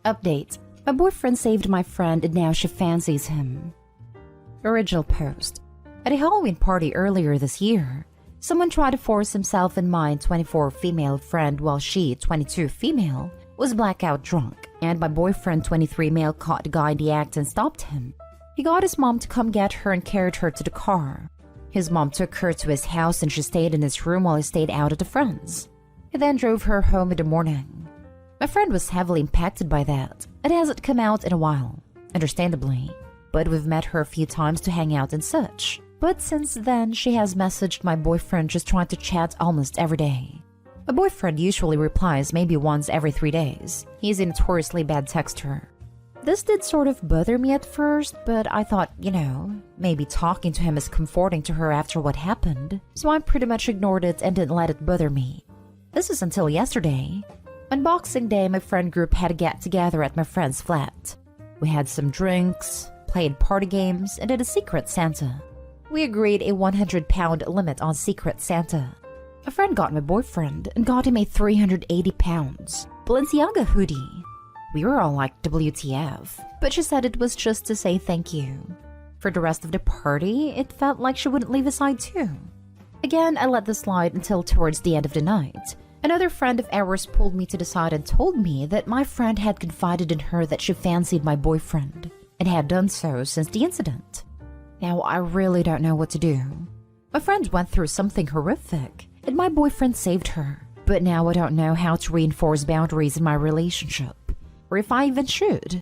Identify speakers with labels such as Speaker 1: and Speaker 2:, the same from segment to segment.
Speaker 1: Update. My boyfriend saved my friend and now she fancies him. Original post. At a Halloween party earlier this year, someone tried to force himself and my 24 female friend while she, 22 female, was blackout drunk, and my boyfriend, 23 male, caught the guy in the act and stopped him. He got his mom to come get her and carried her to the car. His mom took her to his house and she stayed in his room while he stayed out at the friend's. He then drove her home in the morning. My friend was heavily impacted by that. It hasn't come out in a while, understandably, but we've met her a few times to hang out and such. But since then, she has messaged my boyfriend just trying to chat almost every day. My boyfriend usually replies maybe once every 3 days. He's a notoriously bad texter. This did sort of bother me at first, but I thought, maybe talking to him is comforting to her after what happened, so I pretty much ignored it and didn't let it bother me. This is until yesterday. On Boxing Day, my friend group had a get-together at my friend's flat. We had some drinks, played party games, and did a Secret Santa. We agreed a 100-pound limit on Secret Santa. A friend got my boyfriend and got him a 380 pounds Balenciaga hoodie. We were all like, WTF, but she said it was just to say thank you. For the rest of the party, it felt like she wouldn't leave his side too. Again, I let this slide until towards the end of the night. Another friend of ours pulled me to the side and told me that my friend had confided in her that she fancied my boyfriend and had done so since the incident. Now, I really don't know what to do. My friend went through something horrific, and my boyfriend saved her. But now I don't know how to reinforce boundaries in my relationship, or if I even should.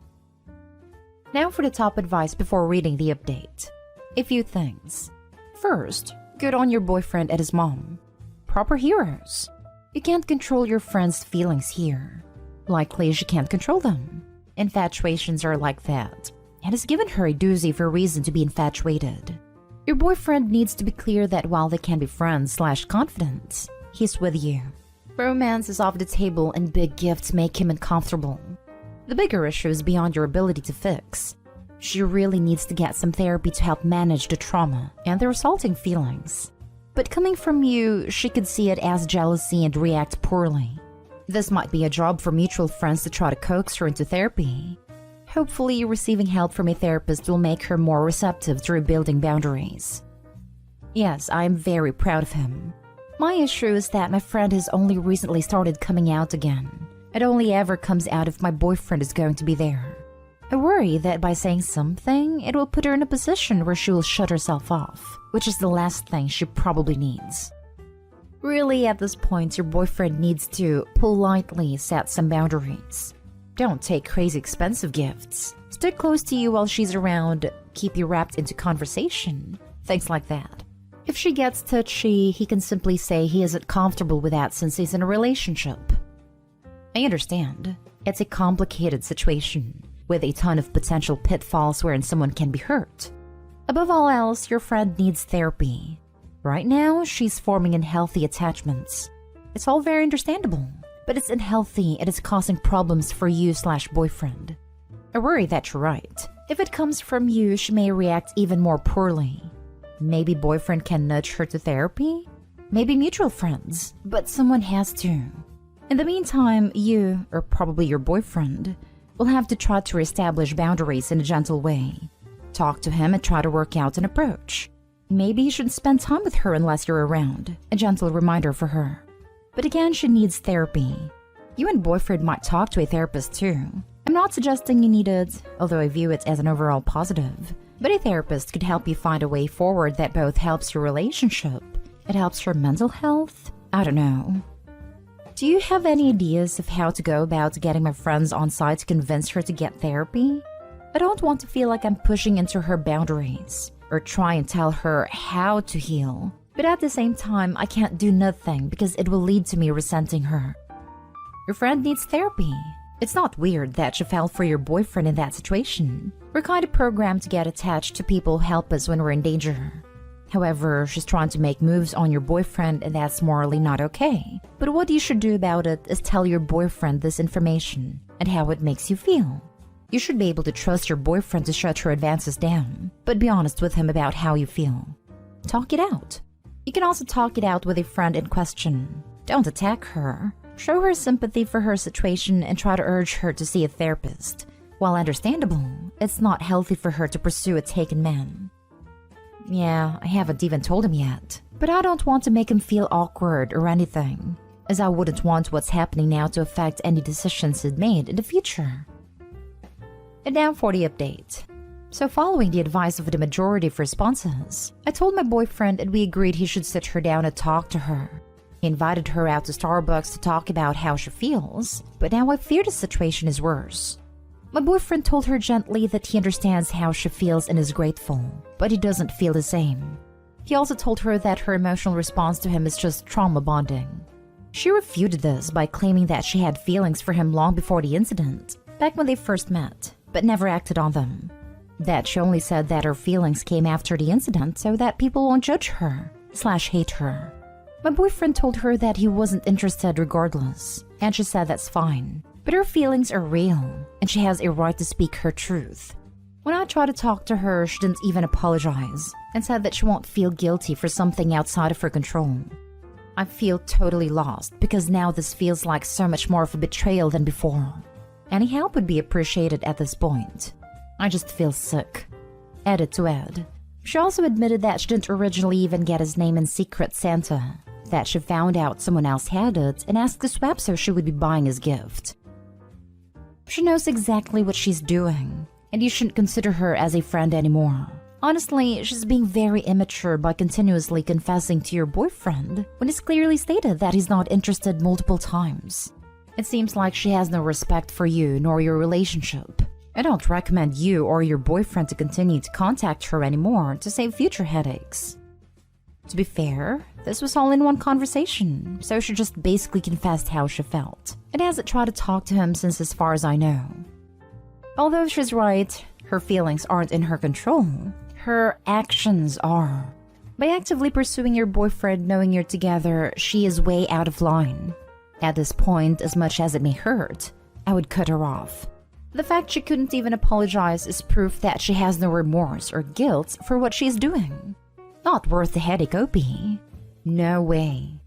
Speaker 1: Now for the top advice before reading the update. A few things. First, good on your boyfriend and his mom. Proper heroes. You can't control your friend's feelings here. Likely she can't control them. Infatuations are like that, and has given her a doozy of a reason to be infatuated. Your boyfriend needs to be clear that while they can be friends/confidants, he's with you. Romance is off the table and big gifts make him uncomfortable. The bigger issue is beyond your ability to fix. She really needs to get some therapy to help manage the trauma and the resulting feelings. But coming from you, she could see it as jealousy and react poorly. This might be a job for mutual friends to try to coax her into therapy. Hopefully, receiving help from a therapist will make her more receptive to rebuilding boundaries. Yes, I am very proud of him. My issue is that my friend has only recently started coming out again. It only ever comes out if my boyfriend is going to be there. I worry that by saying something, it will put her in a position where she will shut herself off, which is the last thing she probably needs. Really, at this point, your boyfriend needs to politely set some boundaries. Don't take crazy expensive gifts. Stick close to you while she's around, keep you wrapped into conversation, things like that. If she gets touchy, he can simply say he isn't comfortable with that since he's in a relationship. I understand. It's a complicated situation, with a ton of potential pitfalls wherein someone can be hurt. Above all else, your friend needs therapy. Right now, she's forming unhealthy attachments. It's all very understandable, but it's unhealthy and it's causing problems for you/boyfriend. I worry that you're right. If it comes from you, she may react even more poorly. Maybe boyfriend can nudge her to therapy? Maybe mutual friends, but someone has to. In the meantime, you, or probably your boyfriend, will have to try to reestablish boundaries in a gentle way. Talk to him and try to work out an approach. Maybe you shouldn't spend time with her unless you're around, a gentle reminder for her. But again, she needs therapy. You and boyfriend might talk to a therapist too. I'm not suggesting you need it, although I view it as an overall positive. But a therapist could help you find a way forward that both helps your relationship, it helps your mental health. I don't know. Do you have any ideas of how to go about getting my friends on site to convince her to get therapy? I don't want to feel like I'm pushing into her boundaries or try and tell her how to heal. But at the same time, I can't do nothing because it will lead to me resenting her. Your friend needs therapy. It's not weird that she fell for your boyfriend in that situation. We're kind of programmed to get attached to people who help us when we're in danger. However, she's trying to make moves on your boyfriend and that's morally not okay. But what you should do about it is tell your boyfriend this information and how it makes you feel. You should be able to trust your boyfriend to shut her advances down, but be honest with him about how you feel. Talk it out. You can also talk it out with a friend in question. Don't attack her. Show her sympathy for her situation and try to urge her to see a therapist. While understandable, it's not healthy for her to pursue a taken man. Yeah, I haven't even told him yet, but I don't want to make him feel awkward or anything, as I wouldn't want what's happening now to affect any decisions he'd made in the future. And now for the update. So following the advice of the majority of responses, I told my boyfriend and we agreed he should sit her down and talk to her. He invited her out to Starbucks to talk about how she feels, but now I fear the situation is worse. My boyfriend told her gently that he understands how she feels and is grateful, but he doesn't feel the same. He also told her that her emotional response to him is just trauma bonding. She refuted this by claiming that she had feelings for him long before the incident, back when they first met, but never acted on them. That she only said that her feelings came after the incident so that people won't judge her/hate her. My boyfriend told her that he wasn't interested regardless, and she said that's fine. But her feelings are real, and she has a right to speak her truth. When I tried to talk to her, she didn't even apologize, and said that she won't feel guilty for something outside of her control. I feel totally lost because now this feels like so much more of a betrayal than before. Any help would be appreciated at this point. I just feel sick. Edit to Ed. She also admitted that she didn't originally even get his name in Secret Santa, that she found out someone else had it and asked to swap so she would be buying his gift. She knows exactly what she's doing, and you shouldn't consider her as a friend anymore. Honestly, she's being very immature by continuously confessing to your boyfriend when it's clearly stated that he's not interested multiple times. It seems like she has no respect for you nor your relationship. I don't recommend you or your boyfriend to continue to contact her anymore to save future headaches. To be fair, this was all in one conversation, so she just basically confessed how she felt, and hasn't tried to talk to him since as far as I know. Although she's right, her feelings aren't in her control, her actions are. By actively pursuing your boyfriend knowing you're together, she is way out of line. At this point, as much as it may hurt, I would cut her off. The fact she couldn't even apologize is proof that she has no remorse or guilt for what she's doing. Not worth the headache, OP. No way.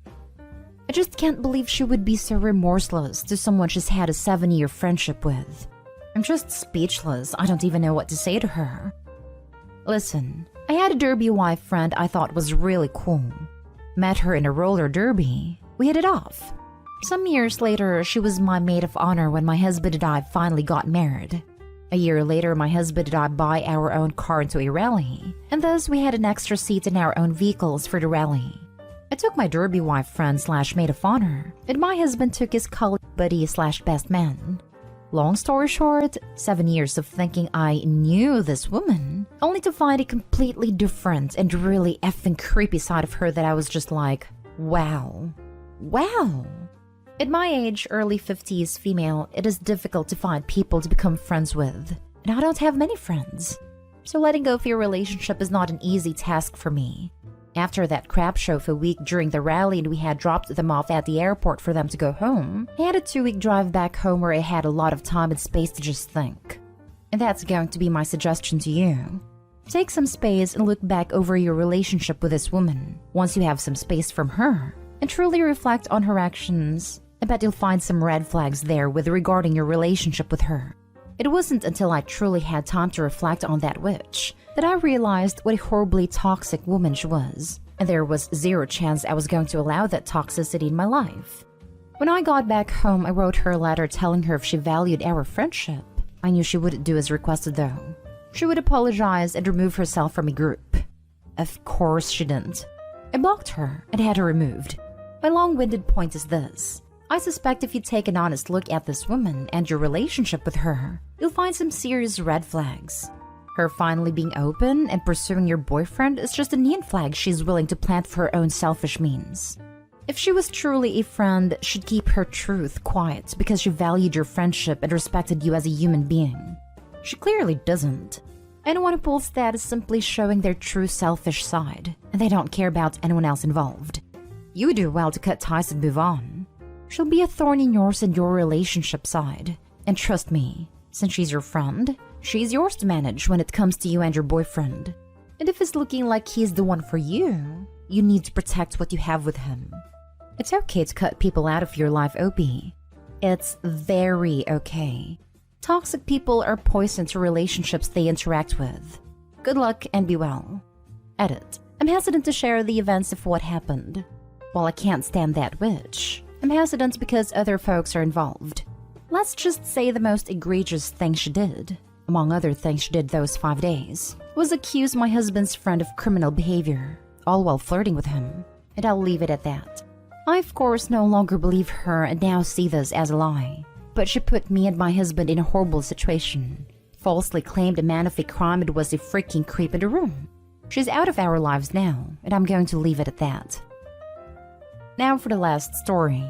Speaker 1: I just can't believe she would be so remorseless to someone she's had a 7-year friendship with. I'm just speechless. I don't even know what to say to her. Listen, I had a derby wife friend I thought was really cool. Met her in a roller derby. We hit it off. Some years later, she was my maid of honor when my husband and I finally got married. A year later, my husband and I buy our own car into a rally, and thus we had an extra seat in our own vehicles for the rally. I took my derby wife friend/maid of honor, and my husband took his college buddy/best man. Long story short, 7 years of thinking I knew this woman, only to find a completely different and really effing creepy side of her that I was just like, wow. Wow. At my age, early 50s female, it is difficult to find people to become friends with, and I don't have many friends. So letting go of your relationship is not an easy task for me. After that crap show for a week during the rally and we had dropped them off at the airport for them to go home, I had a 2-week drive back home where I had a lot of time and space to just think. And that's going to be my suggestion to you. Take some space and look back over your relationship with this woman, once you have some space from her, and truly reflect on her actions. I bet you'll find some red flags there with regarding your relationship with her. It wasn't until I truly had time to reflect on that witch that I realized what a horribly toxic woman she was, and there was zero chance I was going to allow that toxicity in my life. When I got back home, I wrote her a letter telling her if she valued our friendship. I knew she wouldn't do as requested though. She would apologize and remove herself from a group. Of course she didn't. I blocked her and had her removed. My long-winded point is this. I suspect if you take an honest look at this woman and your relationship with her, you'll find some serious red flags. Her finally being open and pursuing your boyfriend is just a neon flag she's willing to plant for her own selfish means. If she was truly a friend, she'd keep her truth quiet because she valued your friendship and respected you as a human being. She clearly doesn't. Anyone who pulls that is simply showing their true selfish side, and they don't care about anyone else involved. You do well to cut ties and move on. She'll be a thorn in yours and your relationship side. And trust me, since she's your friend, she's yours to manage when it comes to you and your boyfriend. And if it's looking like he's the one for you, you need to protect what you have with him. It's okay to cut people out of your life, OP. It's very okay. Toxic people are poison to relationships they interact with. Good luck and be well. Edit. I'm hesitant to share the events of what happened. While I can't stand that witch, I'm hesitant because other folks are involved. Let's just say the most egregious thing she did, among other things she did those 5 days, was accuse my husband's friend of criminal behavior, all while flirting with him, and I'll leave it at that. I of course no longer believe her and now see this as a lie, but she put me and my husband in a horrible situation, falsely claimed a man of a crime and was a freaking creep in the room. She's out of our lives now, and I'm going to leave it at that. Now for the last story.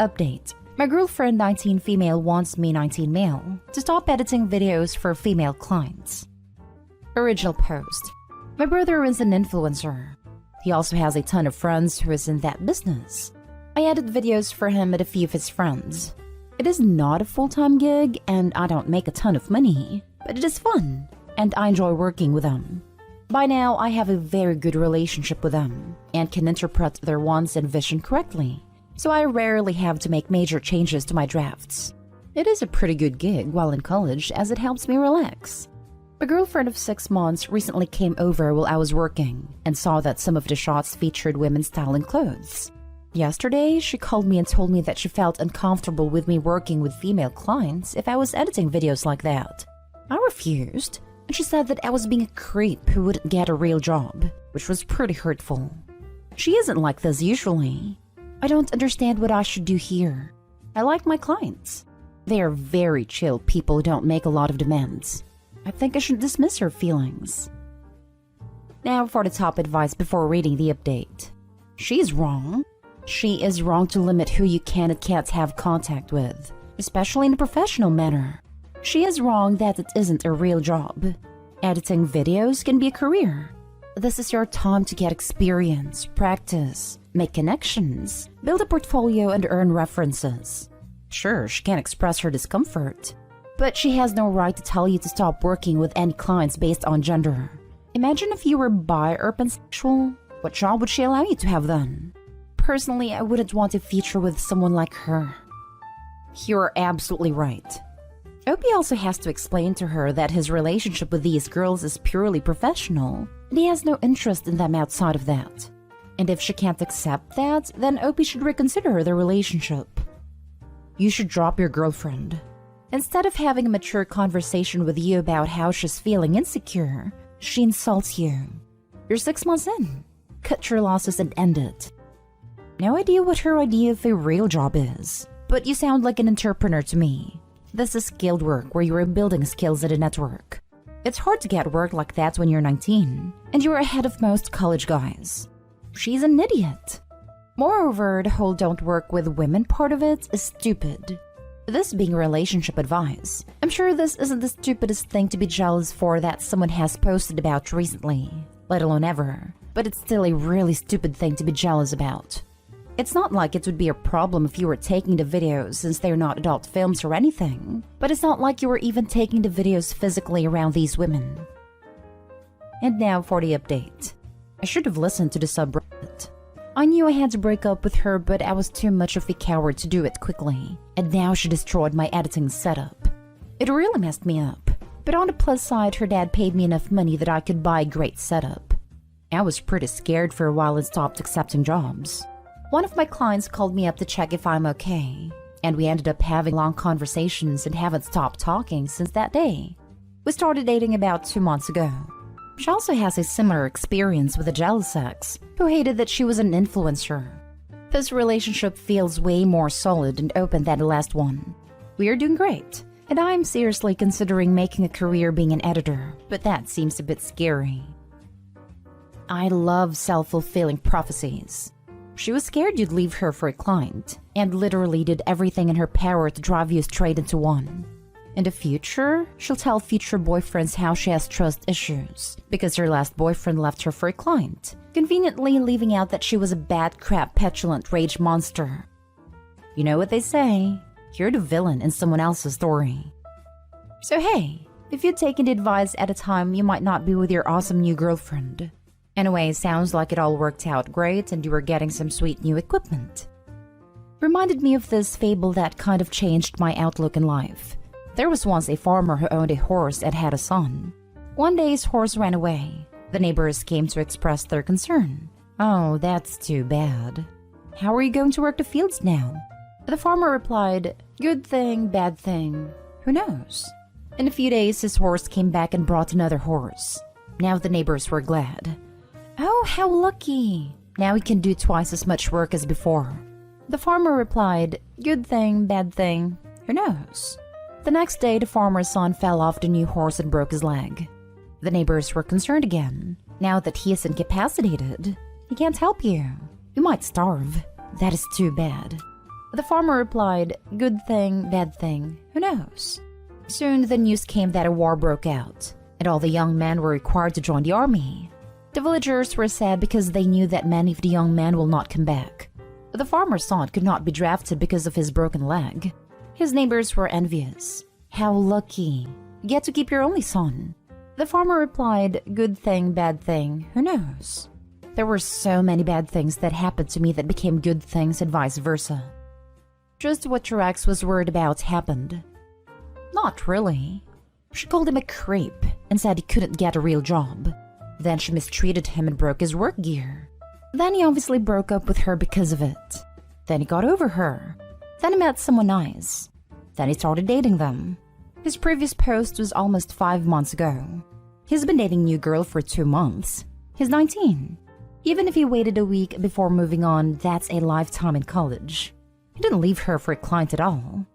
Speaker 1: Update. My girlfriend 19 female wants me 19 male to stop editing videos for female clients. Original post. My brother is an influencer. He also has a ton of friends who is in that business. I edit videos for him and a few of his friends. It is not a full-time gig and I don't make a ton of money, but it is fun and I enjoy working with them. By now, I have a very good relationship with them and can interpret their wants and vision correctly, so I rarely have to make major changes to my drafts. It is a pretty good gig while in college as it helps me relax. My girlfriend of 6 months recently came over while I was working and saw that some of the shots featured women styling clothes. Yesterday, she called me and told me that she felt uncomfortable with me working with female clients if I was editing videos like that. I refused, and she said that I was being a creep who wouldn't get a real job, which was pretty hurtful. She isn't like this usually. I don't understand what I should do here. I like my clients. They are very chill people who don't make a lot of demands. I think I should dismiss her feelings. Now for the top advice before reading the update. She's wrong. She is wrong to limit who you can and can't have contact with, especially in a professional manner. She is wrong that it isn't a real job. Editing videos can be a career. This is your time to get experience, practice, make connections, build a portfolio, and earn references. Sure, she can express her discomfort, but she has no right to tell you to stop working with any clients based on gender. Imagine if you were bi or pansexual. What job would she allow you to have then? Personally, I wouldn't want to feature with someone like her. You're absolutely right. Opie also has to explain to her that his relationship with these girls is purely professional, and he has no interest in them outside of that. And if she can't accept that, then Opie should reconsider the relationship. You should drop your girlfriend. Instead of having a mature conversation with you about how she's feeling insecure, she insults you. You're 6 months in. Cut your losses and end it. No idea what her idea of a real job is, but you sound like an entrepreneur to me. This is skilled work where you are building skills at a network. It's hard to get work like that when you're 19, and you're ahead of most college guys. She's an idiot. Moreover, the whole don't work with women part of it is stupid. This being relationship advice, I'm sure this isn't the stupidest thing to be jealous for that someone has posted about recently, let alone ever, but it's still a really stupid thing to be jealous about. It's not like it would be a problem if you were taking the videos since they're not adult films or anything, but it's not like you were even taking the videos physically around these women. And now for the update. I should have listened to the subreddit. I knew I had to break up with her, but I was too much of a coward to do it quickly, and now she destroyed my editing setup. It really messed me up, but on the plus side, her dad paid me enough money that I could buy a great setup. I was pretty scared for a while and stopped accepting jobs. One of my clients called me up to check if I'm okay, and we ended up having long conversations and haven't stopped talking since that day. We started dating about 2 months ago. She also has a similar experience with a jealous ex who hated that she was an influencer. This relationship feels way more solid and open than the last one. We are doing great, and I'm seriously considering making a career being an editor, but that seems a bit scary. I love self-fulfilling prophecies. She was scared you'd leave her for a client, and literally did everything in her power to drive you straight into one. In the future, she'll tell future boyfriends how she has trust issues, because her last boyfriend left her for a client, conveniently leaving out that she was a bad crap petulant rage monster. You know what they say, you're the villain in someone else's story. So hey, if you'd taken the advice at a time, you might not be with your awesome new girlfriend. Anyway, sounds like it all worked out great and you were getting some sweet new equipment. Reminded me of this fable that kind of changed my outlook in life. There was once a farmer who owned a horse and had a son. One day his horse ran away. The neighbors came to express their concern. "Oh, that's too bad. How are you going to work the fields now?" The farmer replied, "Good thing, bad thing. Who knows?" In a few days, his horse came back and brought another horse. Now the neighbors were glad. "Oh, how lucky. Now he can do twice as much work as before." The farmer replied, "Good thing, bad thing. Who knows?" The next day, the farmer's son fell off the new horse and broke his leg. The neighbors were concerned again. "Now that he is incapacitated, he can't help you. You might starve. That is too bad." The farmer replied, "Good thing, bad thing. Who knows?" Soon the news came that a war broke out, and all the young men were required to join the army. The villagers were sad because they knew that many of the young men will not come back. The farmer's son could not be drafted because of his broken leg. His neighbors were envious. "How lucky. You get to keep your only son." The farmer replied, "Good thing, bad thing. Who knows?" There were so many bad things that happened to me that became good things and vice versa. Just what your ex was worried about happened. Not really. She called him a creep and said he couldn't get a real job. Then she mistreated him and broke his work gear. Then he obviously broke up with her because of it. Then he got over her. Then he met someone nice. Then he started dating them. His previous post was almost 5 months ago. He's been dating a new girl for 2 months. He's 19. Even if he waited a week before moving on, that's a lifetime in college. He didn't leave her for a client at all.